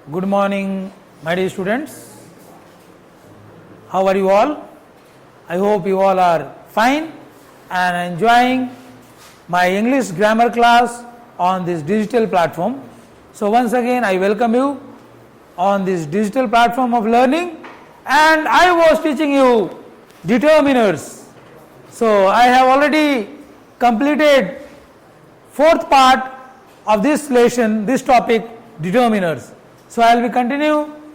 Good morning, my dear students. How are you all? I hope you all are fine and enjoying my English grammar class on this digital platform. So once again I welcome you on this digital platform of learning, and I was teaching you determiners. So I have already completed fourth part of this lesson, this topic, determiners. So I will be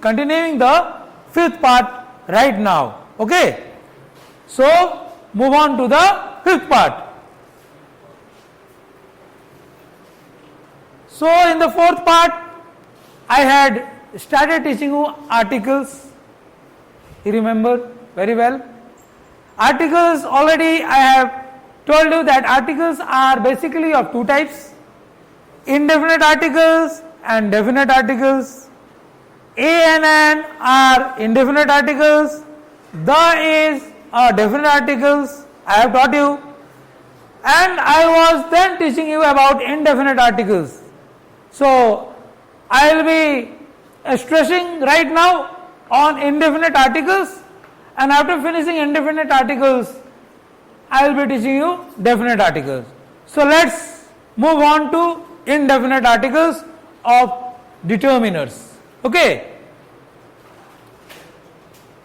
continuing the fifth part right now. Okay. So move on to the fifth part. So in the fourth part I had started teaching you articles. You remember very well. Articles, already I have told you that articles are basically of two types: indefinite articles and definite articles. A and an are indefinite articles. The is definite articles. I have taught you, and I was then teaching you about indefinite articles. So I will be stressing right now on indefinite articles, and after finishing indefinite articles I will be teaching you definite articles. So let's move on to indefinite articles of determiners. Okay.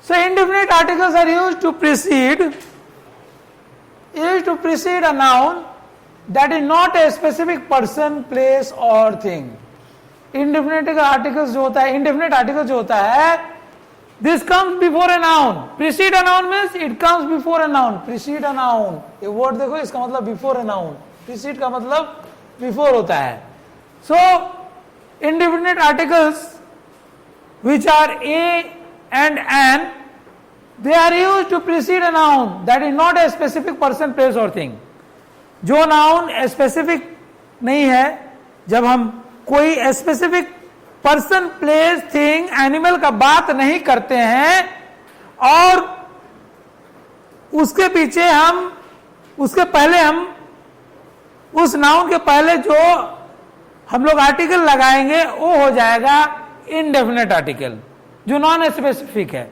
So indefinite articles are used to precede a noun that is not a specific person, place or thing. Indefinite articles जो होता है, this comes before a noun. Precede a noun means it comes before a noun. Precede a noun, ये word देखो, इसका मतलब before a noun. Precede का मतलब before होता है. So indefinite articles which are a and an, they are used to precede a noun that is not a specific person, place or thing. जो noun specific नहीं है, जब हम कोई specific person, place, thing, animal का बात नहीं करते हैं और उसके पीछे उसके पहले हम उस noun के पहले जो हम लोग आर्टिकल लगाएंगे वो हो जाएगा इनडेफिनेट आर्टिकल, जो नॉन स्पेसिफिक है.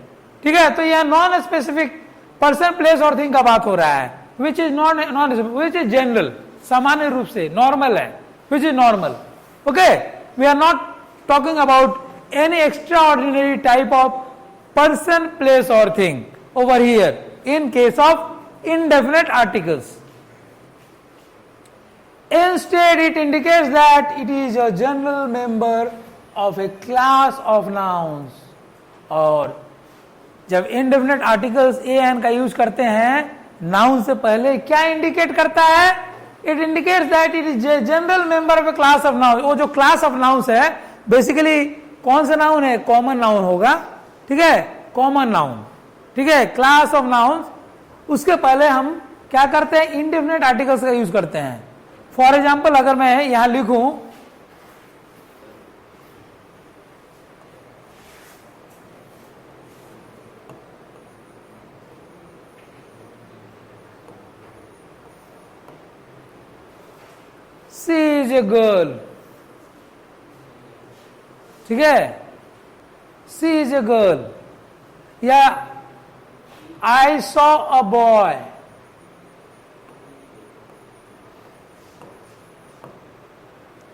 ठीक है. तो यह नॉन स्पेसिफिक पर्सन, प्लेस और थिंग का बात हो रहा है, which is which is general, सामान्य रूप से नॉर्मल है, which is normal. Okay. We are not talking about any extraordinary type of person, place और thing over here in case of indefinite articles. Instead, it indicates that it is a general member of a class of nouns. और जब indefinite articles a and का use करते हैं noun से पहले, क्या indicate करता है? It indicates that it is a general member of a class of nouns. वो जो class of nouns है, बेसिकली कौन सा नाउन है? कॉमन नाउन होगा. ठीक है. Common noun. ठीक है. Class of noun. उसके पहले हम क्या करते हैं? इंडेफिनेट आर्टिकल्स का यूज करते हैं. फॉर एग्जाम्पल, अगर मैं यहां लिखूं सी इज ए गर्ल. ठीक है. She is a girl. या I saw a boy.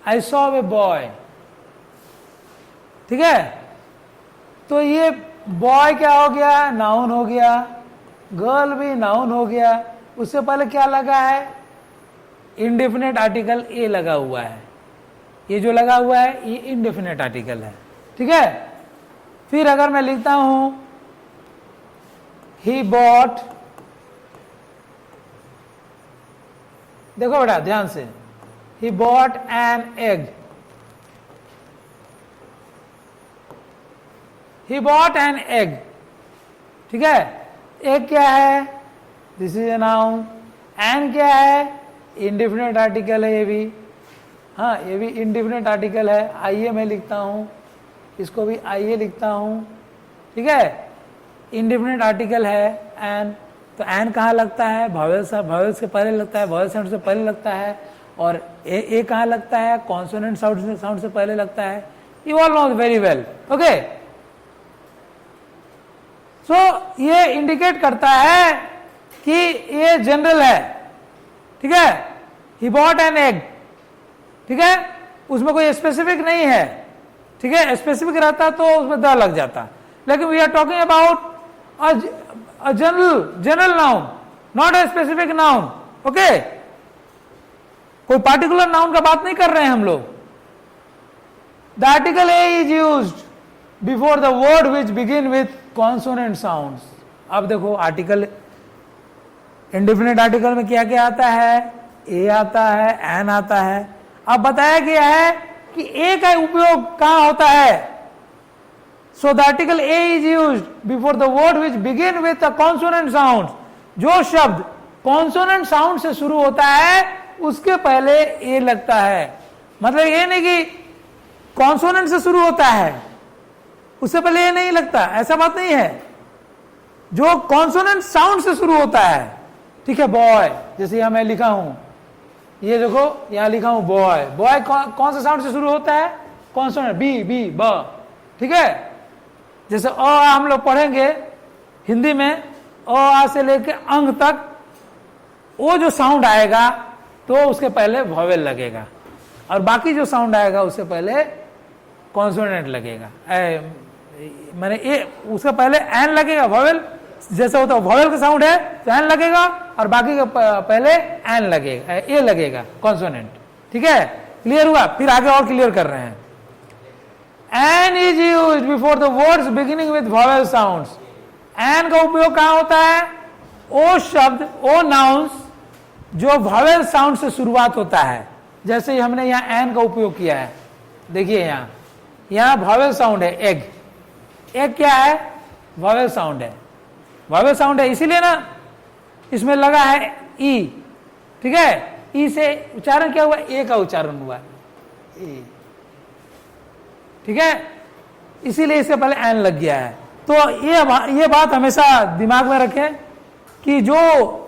I saw a boy. ठीक है. तो ये बॉय क्या हो गया? नाउन हो गया. गर्ल भी नाउन हो गया. उससे पहले क्या लगा है? इंडेफिनेट आर्टिकल ए लगा हुआ है. ये जो लगा हुआ है ये इंडेफिनेट आर्टिकल है. ठीक है. फिर अगर मैं लिखता हूं ही बॉट, देखो बेटा ध्यान से, he bought an egg. He bought an egg. ठीक है. egg क्या है? This is a noun. an क्या है? indefinite article है ये भी. हाँ, ये भी indefinite article है. आइए मैं लिखता हूँ, इसको भी आइए लिखता हूँ. ठीक है. indefinite article है an. तो an कहाँ लगता है? vowel से पहले लगता है, vowel sound से पहले लगता है. और ए कहाँ लगता है? कॉन्सोनेंट साउंड से पहले लगता है. You all know very well, okay. So ये इंडिकेट करता है कि ये जनरल है, ठीक है। ही बॉट एन एग, ठीक है, उसमें कोई स्पेसिफिक नहीं है, ठीक है। स्पेसिफिक रहता तो उसमें द लग जाता, लेकिन we are talking about a general noun, not a specific noun, okay. कोई पार्टिकुलर नाउन का बात नहीं कर रहे हैं हम लोग। The article a is used before the word which begin with consonant sounds. अब देखो आर्टिकल, इंडेफिनिट आर्टिकल में क्या क्या आता है? ए आता है, एन आता है। अब बताया गया है कि ए का उपयोग कहां होता है। So the article a is used before the word which begin with a consonant sound. जो शब्द कॉन्सोनेंट साउंड से शुरू होता है उसके पहले ए लगता है। मतलब ये नहीं कि कॉन्सोनेंट से शुरू होता है उससे पहले ए नहीं लगता, ऐसा बात नहीं है। जो कॉन्सोनेंट साउंड से शुरू होता है, ठीक है। बॉय, जैसे यहां मैं लिखा हूं, ये देखो यहां लिखा हूं बॉय। बॉय कौन सा साउंड से शुरू होता है? कॉन्सोनेंट, बी बी ब, ठीक है। जैसे अ हम लोग पढ़ेंगे हिंदी में, अ से लेके अंग तक वो जो साउंड आएगा तो उसके पहले वॉवेल लगेगा, और बाकी जो साउंड आएगा उससे पहले कॉन्सोनेंट लगेगा। मैंने ए उसका पहले एन लगेगा, वॉवेल जैसा होता है वॉवेल का साउंड है तो एन लगेगा, और बाकी का पहले एन लगेगा, ए लगेगा कॉन्सोनेंट, ठीक है। क्लियर हुआ? फिर आगे और क्लियर कर रहे हैं। An is used before the words beginning with vowel sounds. An का उपयोग कहां होता है? ओ शब्द, ओ नाउंस जो वॉवेल साउंड से शुरुआत होता है। जैसे ही हमने यहां एन का उपयोग किया है, देखिए यहां वॉवेल साउंड है, एग। एग क्या है? वॉवेल साउंड है, वॉवेल साउंड है, इसीलिए ना इसमें लगा है ई, ठीक है। ई से उच्चारण क्या हुआ? ए का उच्चारण हुआ, ए, ठीक है। इसीलिए इससे पहले एन लग गया है। तो ये बात हमेशा दिमाग में रखें कि जो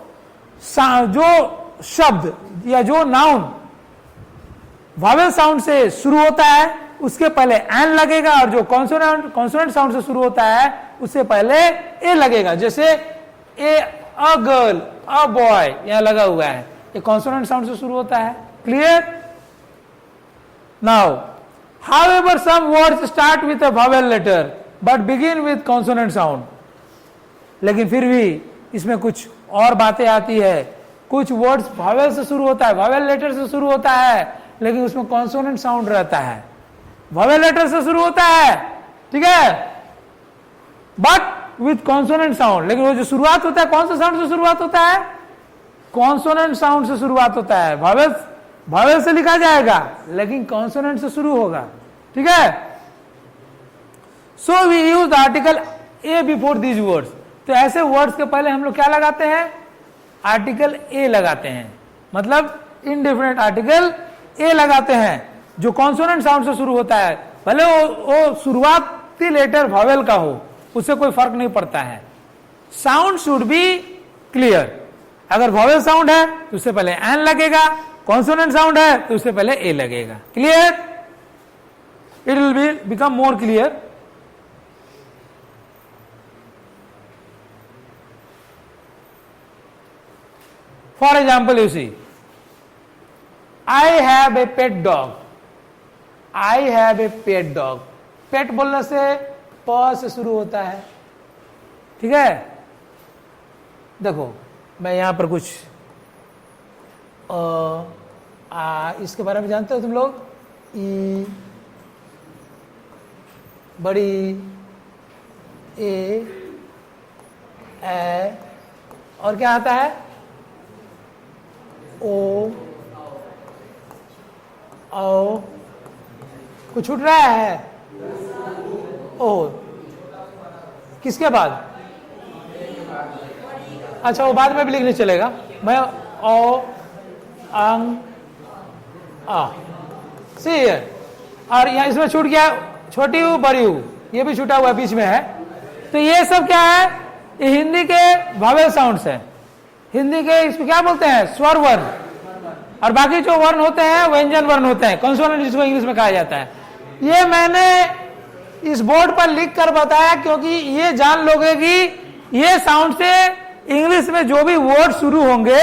शब्द या जो नाउन वॉवेल साउंड से शुरू होता है उसके पहले एन लगेगा, और जो कॉन्सोनेंट साउंड से शुरू होता है उससे पहले ए लगेगा। जैसे ए अ गर्ल, अ बॉय यहां लगा हुआ है, ये कॉन्सोनेंट साउंड से शुरू होता है। Clear? Now however some words start with a vowel letter but begin with consonant sound. लेकिन फिर भी इसमें कुछ और बातें आती है। कुछ वर्ड्स वॉवेल से शुरू होता है, वॉवेल लेटर से शुरू होता है, लेकिन उसमें कॉन्सोनेंट साउंड रहता है। वॉवेल लेटर से शुरू होता है, ठीक है, बट विथ कॉन्सोनेंट साउंड। लेकिन वो जो शुरुआत होता है कौन सा साउंड से शुरुआत होता है? कॉन्सोनेंट साउंड से शुरुआत होता है। वॉवेल से लिखा जाएगा लेकिन कॉन्सोनेंट से शुरू होगा, ठीक है। So we use the article a before these words. तो ऐसे वर्ड्स के पहले हम लोग क्या लगाते हैं? आर्टिकल ए लगाते हैं। मतलब इनडेफिनेट आर्टिकल ए लगाते हैं जो कॉन्सोनेंट साउंड से शुरू होता है, भले वो शुरुआती लेटर वॉवेल का हो, उससे कोई फर्क नहीं पड़ता है। Sound should be clear. अगर वॉवेल साउंड है तो उससे पहले एन लगेगा, कॉन्सोनेंट साउंड है तो उससे पहले ए लगेगा। Clear? It will become more clear. For example, you see, I have a pet dog. I have a pet dog. Pet बोलने से प से शुरू होता है, ठीक है। देखो मैं यहां पर कुछ इसके बारे में जानते हो तुम लोग? ई, बड़ी, ए और क्या आता है? ओ, औ। कुछ छूट रहा है? ओ, किसके बाद? अच्छा, वो बाद में भी लिखने चलेगा। मैं ओ, अंग, आ, सी। और यहाँ इसमें छूट गया छोटी हूं, बड़ी हूं, ये भी छूटा हुआ बीच में है। तो ये सब क्या है? ये हिंदी के वॉवेल साउंड्स है। हिंदी के इसको क्या बोलते हैं? स्वर वर्ण। और बाकी जो वर्ण होते हैं व्यंजन वर्ण होते हैं, कॉन्सोनेंट जिसको इंग्लिश में कहा जाता है। ये मैंने इस बोर्ड पर लिख कर बताया क्योंकि ये जान लोगे कि ये साउंड से इंग्लिश में जो भी वर्ड शुरू होंगे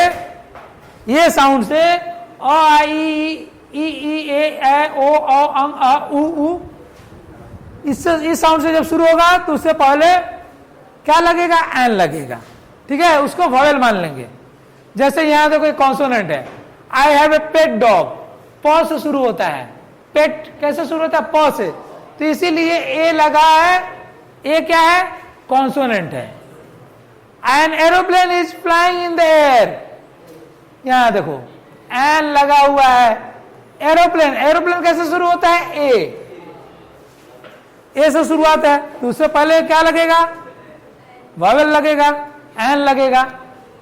ये साउंड से अ आई ई ए ओ अंग अ उ इससे इस साउंड से जब शुरू होगा तो उससे पहले क्या लगेगा? एन लगेगा। ठीक है, उसको वॉवेल मान लेंगे। जैसे यहां तो कोई कॉन्सोनेंट है, I have a pet dog, प से शुरू होता है। पेट कैसे शुरू होता है? प से, तो इसीलिए ए लगा है। ए क्या है? कॉन्सोनेंट है। N aeroplane is flying in the air, यहां देखो एन लगा हुआ है। एरोप्लेन, एरोप्लेन कैसे शुरू होता है? ए से शुरुआत है, तो उससे पहले क्या लगेगा? वॉवेल लगेगा, एन लगेगा।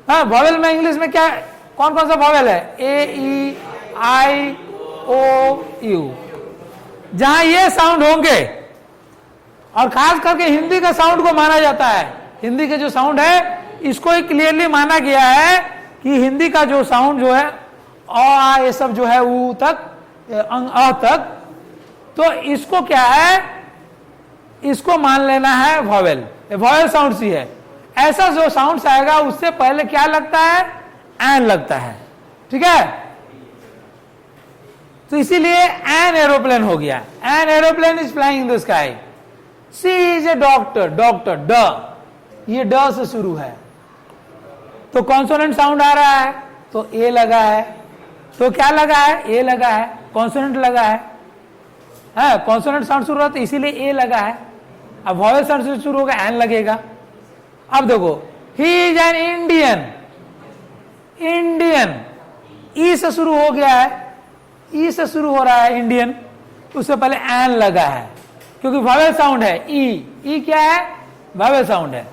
हाँ, वॉवेल में इंग्लिश में क्या, कौन कौन सा वॉवेल है? ए ई आई ओ यू। जहां ये साउंड होंगे, और खास करके हिंदी का साउंड को माना जाता है, हिंदी के जो साउंड है इसको ही क्लियरली माना गया है कि हिंदी का जो साउंड जो है आ ये सब जो है ऊ तक, अंग अ तक, तो इसको क्या है? इसको मान लेना है वॉवेल। वॉवेल साउंड सी है। ऐसा जो साउंड आएगा उससे पहले क्या लगता है? एन लगता है। ठीक है, तो इसीलिए एन एरोप्लेन हो गया। An aeroplane is flying in the sky. She is a doctor, doctor ड, ये ड से शुरू है, तो कॉन्सोनेंट साउंड आ रहा है, तो ए लगा है। तो क्या लगा है? ए लगा है, कॉन्सोनेंट लगा है। कॉन्सोनेंट साउंड शुरू होता है इसीलिए ए लगा है। अब वॉवेल साउंड से शुरू होगा, एन लगेगा। अब देखो, ही इज एन इंडियन, इंडियन ई से शुरू हो गया है, ई से शुरू हो रहा है इंडियन, उससे पहले एन लगा है क्योंकि वॉवेल साउंड है। ई क्या है? वॉवेल साउंड है।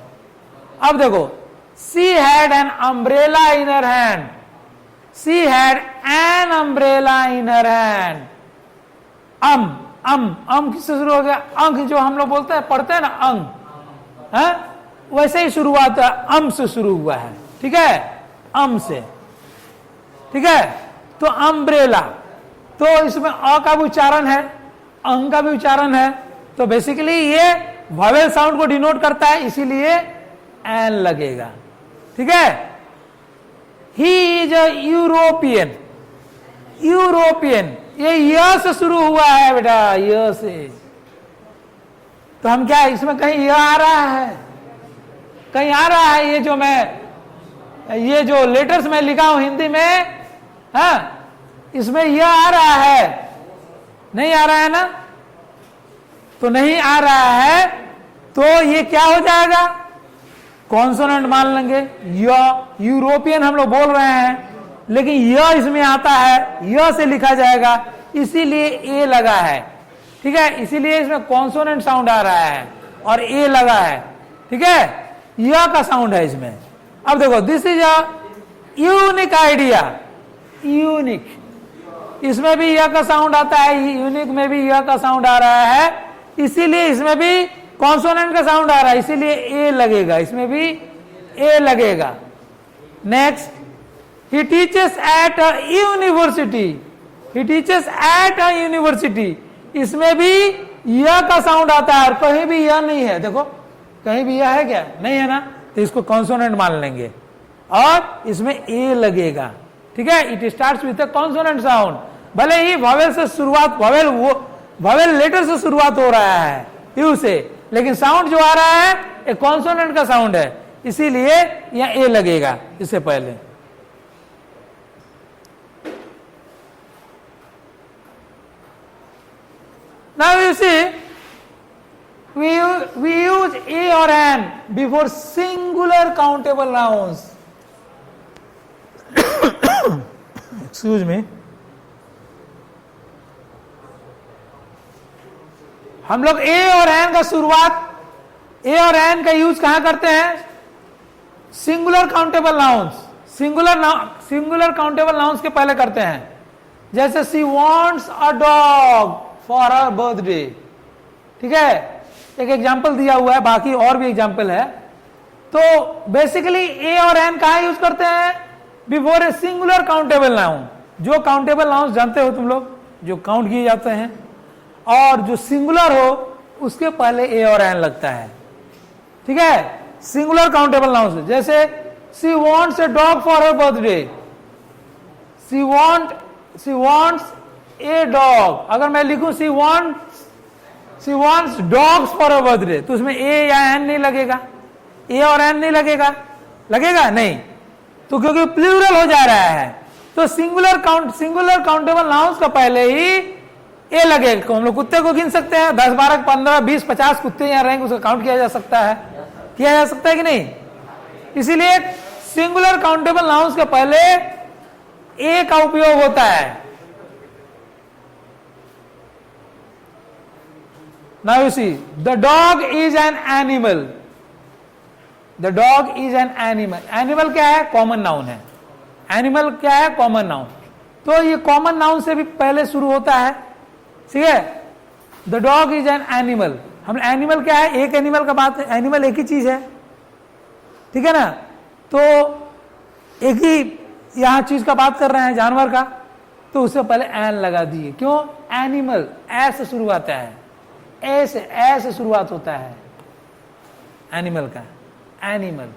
अब देखो, she had an umbrella in her hand, she had an umbrella in her hand. Um किससे शुरू हो गया? अंक, जो हम लोग बोलते हैं, पढ़ते हैं ना अंग, है वैसे ही शुरुआत अम से शुरू हुआ है। ठीक है, अम से। ठीक है, तो अम्ब्रेला, तो इसमें अ का भी उच्चारण है, अंग का भी उच्चारण है, तो बेसिकली ये वॉवेल साउंड को डिनोट करता है, इसीलिए एन लगेगा। ठीक है, he is a European, European, ये य से शुरू हुआ है बेटा, य से, तो हम क्या इसमें कहीं य आ रहा है? कहीं आ रहा है? ये जो मैं, ये जो लेटर्स में लिखा हूं हिंदी में, हाँ, इसमें यह आ रहा है? नहीं आ रहा है ना, तो नहीं आ रहा है, तो ये क्या हो जाएगा? कॉन्सोनेंट मान लेंगे। यूरोपियन हम लोग बोल रहे हैं, लेकिन य इसमें आता है, य से लिखा जाएगा, इसीलिए ए लगा है। ठीक है, इसीलिए इसमें कॉन्सोनेंट साउंड आ रहा है और ए लगा है। ठीक है, य का साउंड है इसमें। अब देखो, this is a unique idea, unique, इसमें भी य का साउंड आता है, यूनिक में भी य का साउंड आ रहा है, इसीलिए इसमें भी कॉन्सोनेंट का साउंड आ रहा है, इसीलिए ए लगेगा, इसमें भी ए लगेगा। Next, he teaches at a university, he teaches at a university, इसमें भी य का साउंड आता है और कहीं भी य नहीं है। देखो, कहीं भी य है क्या? नहीं है ना, तो इसको कॉन्सोनेंट मान लेंगे और इसमें ए लगेगा। ठीक है, it starts with a consonant sound, भले ही वॉवेल से शुरुआत, वॉवेल लेटर से शुरुआत हो रहा है यू से, लेकिन साउंड जो आ रहा है एक कॉन्सोनेंट का साउंड है, इसीलिए यहां ए लगेगा इससे पहले। Now you see, we use a or an before singular countable nouns. Excuse me. हम लोग ए और एन का शुरुआत, ए और एन का यूज कहां करते हैं? Singular countable nouns, singular countable nouns के पहले करते हैं। जैसे she wants a dog for her birthday. ठीक है, एक एग्जाम्पल दिया हुआ है, बाकी और भी एग्जाम्पल है। तो बेसिकली ए और एन कहां यूज करते हैं? Before a singular countable noun, जो काउंटेबल नाउन जानते हो तुम लोग, जो काउंट किए जाते हैं, और जो सिंगुलर हो उसके पहले ए और एन लगता है, ठीक है, सिंगुलर काउंटेबल नाउन से। जैसे she wants a dog for her birthday, she wants a dog, अगर मैं लिखूं she wants dogs for her birthday, तो उसमें ए या एन नहीं लगेगा, ए और एन नहीं लगेगा, लगेगा नहीं, तो क्योंकि प्लूरल हो जा रहा है, तो सिंगुलर काउंटेबल नाउन्स का पहले ही ए लगेगा। हम लोग कुत्ते को गिन सकते हैं, 10 12 15 20 50 कुत्ते यहाँ रहेंगे, उसको काउंट किया जा सकता है कि नहीं? इसीलिए सिंगुलर काउंटेबल नाउन्स के पहले ए का उपयोग होता है। Now you see the dog is an animal, the dog is an animal. Animal क्या है? कॉमन नाउन है। एनिमल क्या है? Common noun. तो ये कॉमन नाउन से भी पहले शुरू होता है, ठीक है। The dog is an animal, हम एनिमल क्या है? एक एनिमल का बात है, एनिमल एक ही चीज है, ठीक है ना। तो एक ही यहां चीज का बात कर रहे हैं, जानवर का, तो उससे पहले एन लगा दिए। क्यों? एनिमल ए से शुरू आता है, ए से शुरुआत होता है एनिमल का, एनिमल,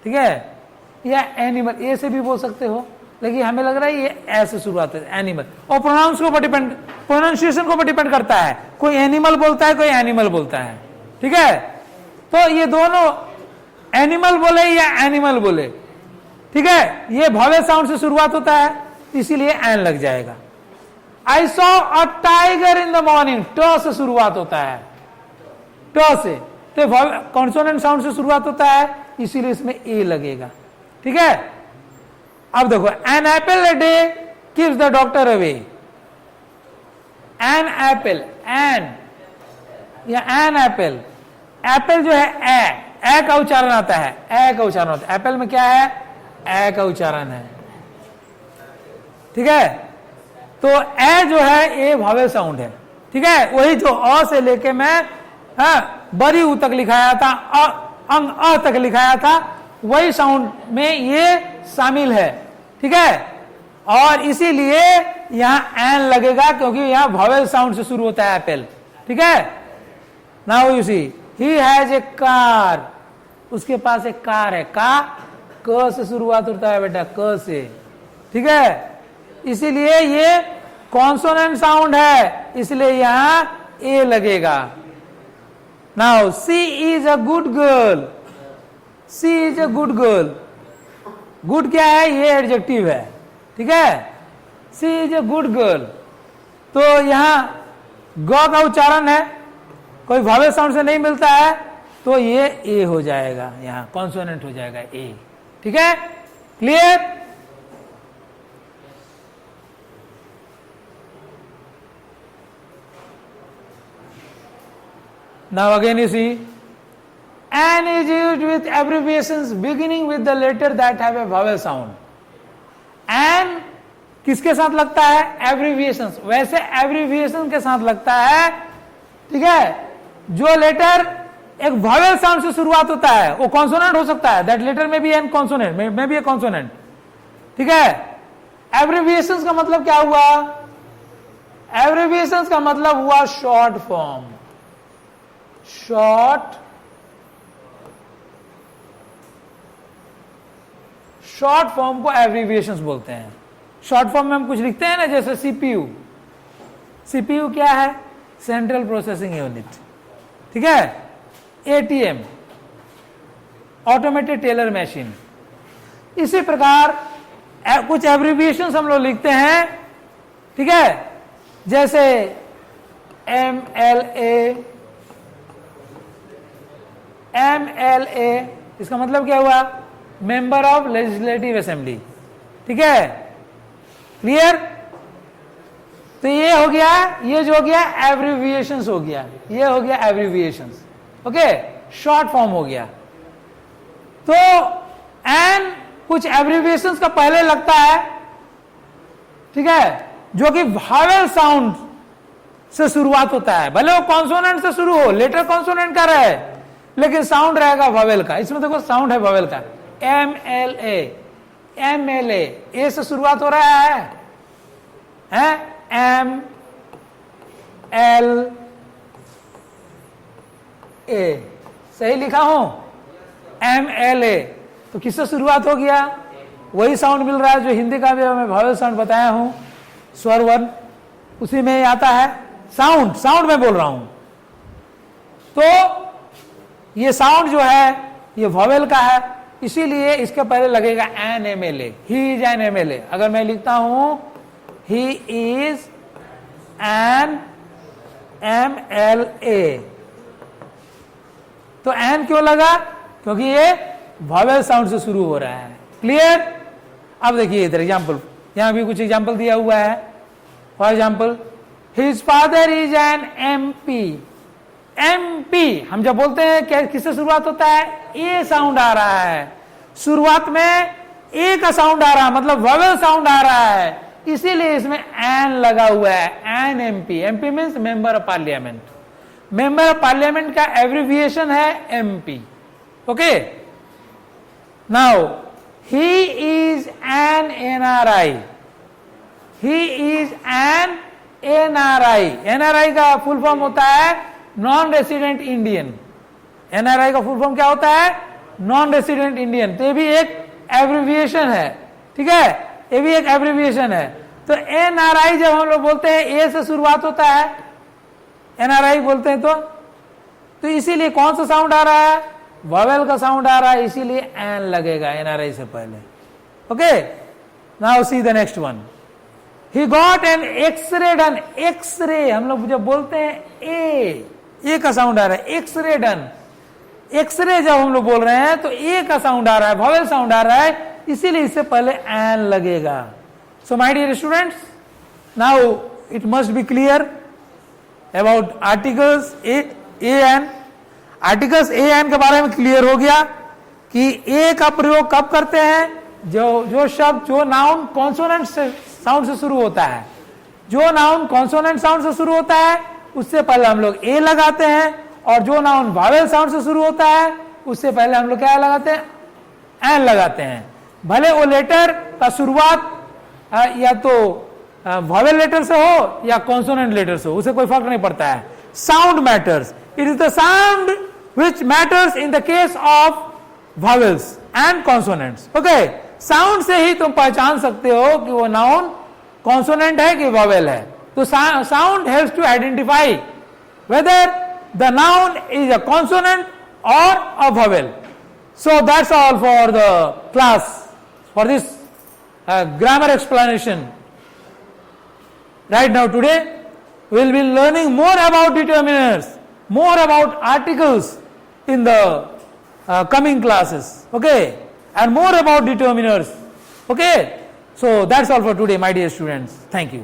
ठीक है, या एनिमल ए से भी बोल सकते हो, लेकिन हमें लग रहा है ये ए से शुरुआत है, एनिमल। और प्रोनाउंसिएशन को डिपेंड करता है, कोई एनिमल बोलता है, कोई एनिमल बोलता है, ठीक है। तो ये दोनों एनिमल बोले या एनिमल बोले, ठीक है, ये वॉवेल साउंड से शुरुआत होता है, इसीलिए एन लग जाएगा। I saw a tiger in the morning, ट से शुरुआत होता है, ट से, तो कॉन्सोनेंट साउंड से शुरुआत होता है, इसीलिए इसमें ए लगेगा, ठीक है। अब देखो, an apple a day keeps the doctor away. An apple, an या एन एप्पल, एप्पल जो है ए का उच्चारण आता है, ए का उच्चारण होता है। एप्पल में क्या है? ए का उच्चारण है, ठीक है। तो ए जो है ए वॉवेल साउंड है, ठीक है। वही जो अ से लेके मैं बड़ी उ तक लिखाया था, अंग अ तक लिखाया था, वही साउंड में ये शामिल है, ठीक है। और इसीलिए यहां एन लगेगा, क्योंकि यहां वॉवेल साउंड से शुरू होता है एप्पल, ठीक है। Now you see he has a car, उसके पास एक कार है, क से शुरुआत होता है बेटा, क से, ठीक है। इसीलिए ये कॉन्सोनेंट साउंड है, इसलिए यहां ए लगेगा। Now she is a good girl, she is a good girl, good क्या है? ये एडजेक्टिव है, ठीक है। She is a good girl, तो यहां ग का उच्चारण है, कोई वॉवेल साउंड से नहीं मिलता है, तो ये ए हो जाएगा, यहां कॉन्सोनेंट हो जाएगा ए, ठीक है। Clear? Now again you see, N is used with abbreviations beginning with the letter that have a vowel sound. N किसके साथ लगता है? एब्रीविएशंस। वैसे एब्रीविएशन के साथ लगता है, ठीक है, जो लेटर एक वॉवेल साउंड से शुरुआत होता है, वो कॉन्सोनेंट हो सकता है, दैट लेटर में भी एन कॉन्सोनेंट, में भी ए कॉन्सोनेंट, ठीक है। एब्रीविएशंस का मतलब क्या हुआ? एब्रीविएशंस का मतलब हुआ शॉर्ट फॉर्म, शॉर्ट फॉर्म को एब्रीविएशंस बोलते हैं। शॉर्ट फॉर्म में हम कुछ लिखते हैं ना, जैसे सीपीयू, सीपीयू क्या है? सेंट्रल प्रोसेसिंग यूनिट, ठीक है। ATM, automated teller machine. इसी प्रकार कुछ एब्रीविएशंस हम लोग लिखते हैं, ठीक है, जैसे MLA, इसका मतलब क्या हुआ? मेंबर ऑफ लेजिस्लेटिव असेंबली, ठीक है। क्लियर? तो ये हो गया, ये जो हो गया एब्रीविएशंस हो गया, ये हो गया एब्रीविएशंस, ओके, शॉर्ट फॉर्म हो गया। तो एन कुछ एब्रीविएशंस का पहले लगता है, ठीक है, जो कि वॉवेल साउंड से शुरुआत होता है, भले वो कॉन्सोनेंट से शुरू हो, लेटर कॉन्सोनेंट का रहे, लेकिन साउंड रहेगा वॉवेल का। इसमें देखो साउंड है वॉवेल का, MLA, ए से शुरुआत हो रहा है, एम एल ए, सही लिखा हूं, MLA। तो किससे शुरुआत हो गया? वही साउंड मिल रहा है जो हिंदी का भी मैं वॉवेल साउंड बताया हूं, स्वर वर्ण, उसी में आता है। साउंड में बोल रहा हूं। तो ये साउंड जो है ये वॉवेल का है, इसीलिए इसके पहले लगेगा an MLA, he is an MLA। अगर मैं लिखता हूं ही इज एन MLA, तो एन क्यों लगा? क्योंकि ये वॉवेल साउंड से शुरू हो रहा है। क्लियर? अब देखिए इधर एग्जाम्पल, यहां भी कुछ एग्जाम्पल दिया हुआ है। For example, his father is an MP। MP हम जब बोलते हैं क्या, किससे शुरुआत होता है? ए साउंड आ रहा है, शुरुआत में ए का साउंड आ रहा है, मतलब वॉवेल साउंड आ रहा है, इसीलिए इसमें एन लगा हुआ है, an MP। MP means member of parliament. Member of parliament का एब्रिविएशन है MP। Okay, now he is an NRI। He is an NRI। NRI का फुल फॉर्म होता है नॉन रेसिडेंट इंडियन। NRI का फुल फॉर्म क्या होता है? Non resident Indian. तो ये भी एक एब्रिविएशन है, ठीक है, ये भी एक एब्रिविएशन है। तो NRI जब हम लोग बोलते हैं ए से शुरुआत होता है, NRI बोलते हैं, तो इसीलिए कौन सा साउंड आ रहा है? वॉवेल का साउंड आ रहा है, इसीलिए एन लगेगा NRI से पहले। Okay, now see the next one. He got an X-ray done. X-ray हम लोग जब बोलते हैं ए का साउंड आ रहा है, एक्सरे डन। एक्सरे जब हम लोग बोल रहे हैं तो ए का साउंड आ रहा है, वॉवेल साउंड आ रहा है, इसीलिए इससे पहले एन लगेगा। So my dear students, now it must be clear about articles AN। Articles AN के बारे में क्लियर हो गया कि ए का प्रयोग कब करते हैं? जो शब्द, जो नाउन कॉन्सोनेंट साउंड से शुरू होता है, जो नाउन कॉन्सोनेंट साउंड से शुरू होता है उससे पहले हम लोग ए लगाते हैं, और जो नाउन वॉवेल साउंड से शुरू होता है उससे पहले हम लोग क्या लगाते हैं? एन लगाते हैं। भले वो लेटर का शुरुआत या तो वॉवेल लेटर से हो या कॉन्सोनेंट लेटर से हो, उसे कोई फर्क नहीं पड़ता है। Sound matters, it is the sound which matters in the case of vowels and consonants. Okay, sound से ही तुम पहचान सकते हो कि वो नाउन कॉन्सोनेंट है कि वॉवेल है। तो sound helps to identify whether the noun is a consonant और a vowel. So that's all for the class, for this grammar explanation. Right now today we will be learning more about determiners, more about articles in the coming classes, okay, and more about determiners, okay. So that's all for today, my dear students. Thank you.